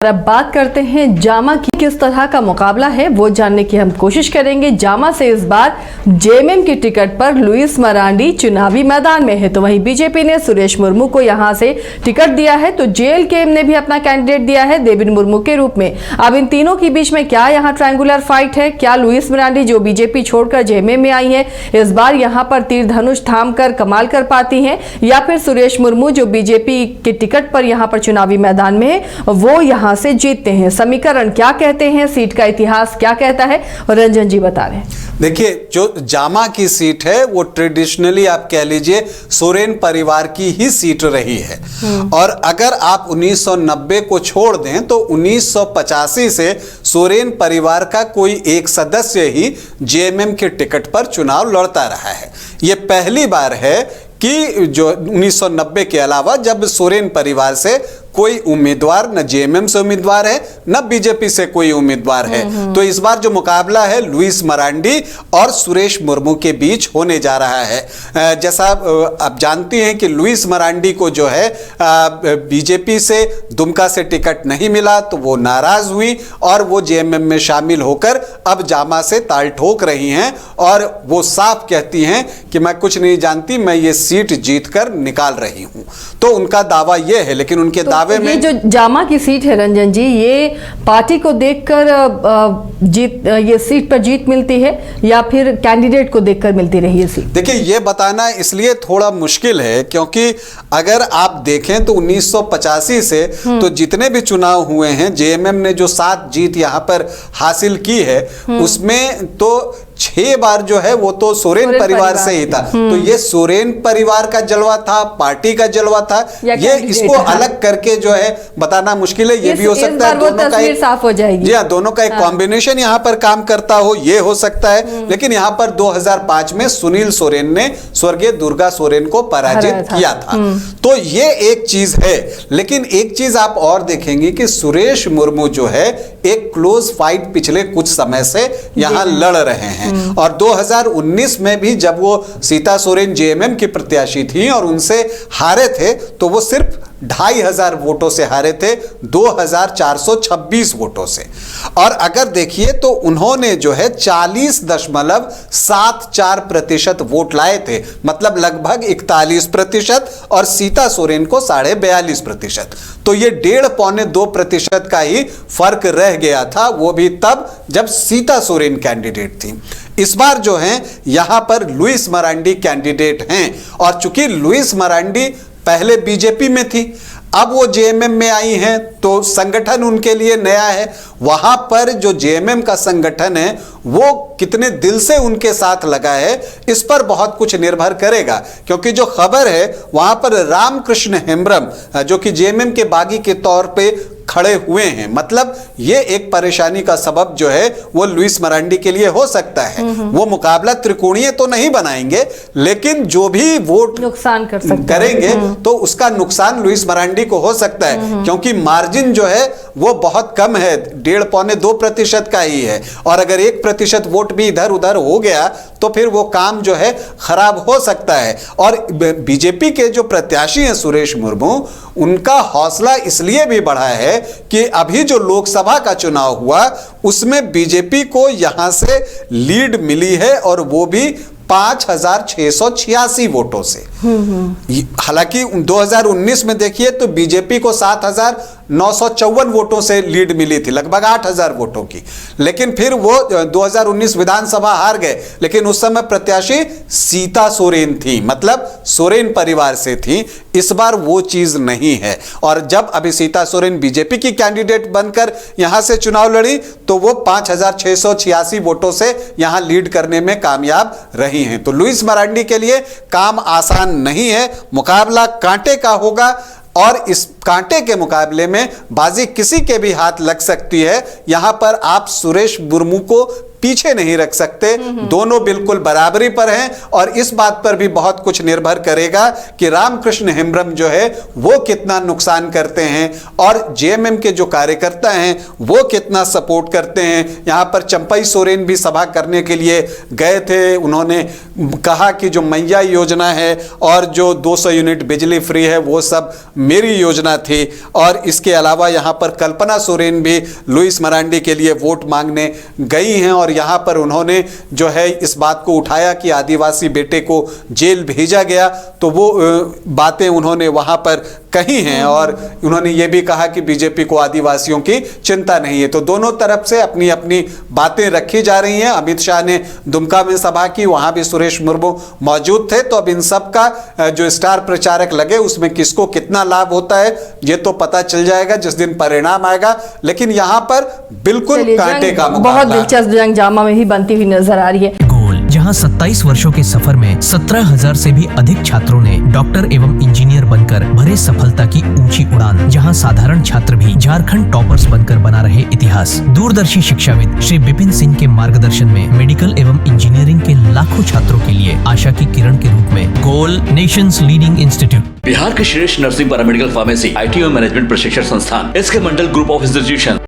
अब बात करते हैं जामा की किस तरह का मुकाबला है वो जानने की हम कोशिश करेंगे। जामा से इस बार जेएमएम की टिकट पर लुइस मरांडी चुनावी मैदान में है, तो वहीं बीजेपी ने सुरेश मुर्मू को यहां से टिकट दिया है, तो जेएलकेएम ने भी अपना कैंडिडेट दिया है देवेंद्र मुर्मू के रूप में। अब इन तीनों के बीच में क्या यहाँ ट्रायंगुलर फाइट है? क्या लुइस मरांडी जो बीजेपी छोड़कर जेएमएम में आई है इस बार यहाँ पर तीर धनुष थाम कर कमाल कर पाती है, या फिर सुरेश मुर्मू जो बीजेपी के टिकट पर यहाँ पर चुनावी मैदान में है वो यहाँ से जीतते हैं? समीकरण क्या कहते हैं, सीट का इतिहास क्या कहता है, और रंजन जी बता रहे हैं। देखिए, जो जामा की सीट है वो ट्रेडिशनली आप कह लीजिए सोरेन परिवार की ही सीट रही है, और अगर आप 1990 को छोड़ दें तो 1985 से सोरेन परिवार का कोई एक सदस्य ही जेएमएम के टिकट पर चुनाव लड़ता रहा है। ये पहली बार है कि जो 1990 के अलावा जब सोरेन परिवार से कोई उम्मीदवार न जेएमएम से उम्मीदवार है न बीजेपी से कोई उम्मीदवार है। तो इस बार जो मुकाबला है लुइस मरांडी और सुरेश मुर्मू के बीच होने जा रहा है। जैसा आप जानती हैं कि लुइस मरांडी को जो है बीजेपी से दुमका से टिकट नहीं मिला तो वो नाराज हुई और वो जेएमएम में शामिल होकर अब जामा से ताल ठोक रही हैं, और वो साफ कहती हैं कि मैं कुछ नहीं जानती, मैं ये सीट जीतकर निकाल रही हूं। तो उनका दावा ये है, लेकिन उनके दावे में ये जो जामा की सीट है रंजन जी, ये पार्टी को देखकर ये सीट पर जीत मिलती है या फिर कैंडिडेट को देखकर मिलती रही है सीट? देखिए, ये बताना इसलिए थोड़ा मुश्किल है क्योंकि अगर आप देखें तो 1985 से तो जितने भी चुनाव हुए हैं जेएमएम ने जो 7 जीत यहां पर हासिल की है उसमें तो 6 बार जो है वो तो सोरेन परिवार से ही था। तो ये सोरेन परिवार का जलवा था, पार्टी का जलवा था, ये इसको अलग करके जो है बताना मुश्किल है। ये भी हो सकता है दोनों का एक साफ हो जाएगी, जी हाँ, दोनों का एक कॉम्बिनेशन यहाँ पर काम करता हो, ये हो सकता है। लेकिन यहाँ पर 2005 में सुनील सोरेन ने स्वर्गीय दुर्गा सोरेन को पराजित किया था। तो ये एक चीज है, लेकिन एक चीज आप और देखेंगे कि सुरेश मुर्मू जो है एक क्लोज फाइट पिछले कुछ समय से यहाँ लड़ रहे हैं, और 2019 में भी जब वो सीता सोरेन जेएमएम की प्रत्याशी थी और उनसे हारे थे तो वो सिर्फ 2500 वोटों से हारे थे, 2426 वोटों से। और अगर देखिए तो उन्होंने जो है 40.74% वोट लाए थे, मतलब लगभग 41%, और सीता सोरेन को 42.5%। तो ये 1.5-2% का ही फर्क रह गया था, वो भी तब जब सीता सोरेन कैंडिडेट थी। इस बार जो है यहां पर लुइस मरांडी कैंडिडेट हैं, और चूंकि लुइस मरांडी पहले बीजेपी में थी, अब वो जेएमएम में आई हैं तो संगठन उनके लिए नया है। वहां पर जो जेएमएम का संगठन है वो कितने दिल से उनके साथ लगा है इस पर बहुत कुछ निर्भर करेगा, क्योंकि जो खबर है वहां पर रामकृष्ण हेम्ब्रम जो कि जेएमएम के बागी के तौर पे खड़े हुए हैं, मतलब ये एक परेशानी का सबब जो है वो लुइस मरांडी के लिए हो सकता है। वो मुकाबला त्रिकोणीय तो नहीं बनाएंगे, लेकिन जो भी वोट नुकसान करेंगे तो उसका नुकसान लुइस मरांडी को हो सकता है, क्योंकि मार्जिन जो है वो बहुत कम है, 1.5-2% का ही है, और अगर 1% वोट भी इधर उधर हो गया तो फिर वो काम जो है खराब हो सकता है। और बीजेपी के जो प्रत्याशी हैं सुरेश मुर्मू, उनका हौसला इसलिए भी बढ़ा है कि अभी जो लोकसभा का चुनाव हुआ उसमें बीजेपी को यहां से लीड मिली है, और वो भी 5686 वोटों से। हालांकि 2019 में देखिए तो बीजेपी को 7954 वोटों से लीड मिली थी, लगभग 8000 वोटों की, लेकिन फिर वो 2019 विधानसभा हार गए। लेकिन उस समय प्रत्याशी सीता सोरेन थी, मतलब सोरेन परिवार से थी। इस बार वो चीज नहीं है, और जब अभी सीता सोरेन बीजेपी की कैंडिडेट बनकर यहां से चुनाव लड़ी तो वो 5686 वोटों से यहां लीड करने में कामयाब रही हैं। तो लुइस मरांडी के लिए काम आसान नहीं है, मुकाबला कांटे का होगा, और इस कांटे के मुकाबले में बाजी किसी के भी हाथ लग सकती है। यहां पर आप सुरेश मुर्मू को पीछे नहीं रख सकते। दोनों बिल्कुल बराबरी पर हैं और इस बात पर भी बहुत कुछ निर्भर करेगा कि रामकृष्ण हेम्ब्रम जो है वो कितना नुकसान करते हैं और जेएमएम के जो कार्यकर्ता हैं वो कितना सपोर्ट करते हैं। यहां पर चंपई सोरेन भी सभा करने के लिए गए थे। उन्होंने कहा कि जो मैया योजना है और जो 200 यूनिट बिजली फ्री है वो सब मेरी योजना थी। और इसके अलावा यहां पर कल्पना सोरेन भी लुइस मरांडी के लिए वोट मांगने गई हैं और यहां पर उन्होंने जो है इस बात को उठाया कि आदिवासी बेटे को जेल भेजा गया, तो वो बातें उन्होंने वहां पर कही हैं और उन्होंने ये भी कहा कि बीजेपी को आदिवासियों की चिंता नहीं है। तो दोनों तरफ से अपनी अपनी बातें रखी जा रही हैं। अमित शाह ने दुमका में सभा की, वहां भी सुरेश मुर्मू मौजूद थे। तो अब इन सब का जो स्टार प्रचारक लगे उसमें किसको कितना लाभ होता है ये तो पता चल जाएगा जिस दिन परिणाम आएगा। लेकिन यहां पर बिल्कुल कांटे का मुकाबला। बहुत दिलचस्प जंग जामा में ही बनती हुई नजर आ रही है। जहां 27 वर्षों के सफर में 17,000 से भी अधिक छात्रों ने डॉक्टर एवं इंजीनियर बनकर भरे सफलता की ऊंची उड़ान। जहां साधारण छात्र भी झारखंड टॉपर्स बनकर बना रहे इतिहास। दूरदर्शी शिक्षाविद श्री विपिन सिंह के मार्गदर्शन में मेडिकल एवं इंजीनियरिंग के लाखों छात्रों के लिए आशा की किरण के रूप में गोल नेशंस लीडिंग इंस्टीट्यूट, बिहार के श्रेष्ठ नर्सिंग पैरामेडिकल फार्मेसी, IT और मैनेजमेंट प्रशिक्षण संस्थान, SK Mandal group of institution.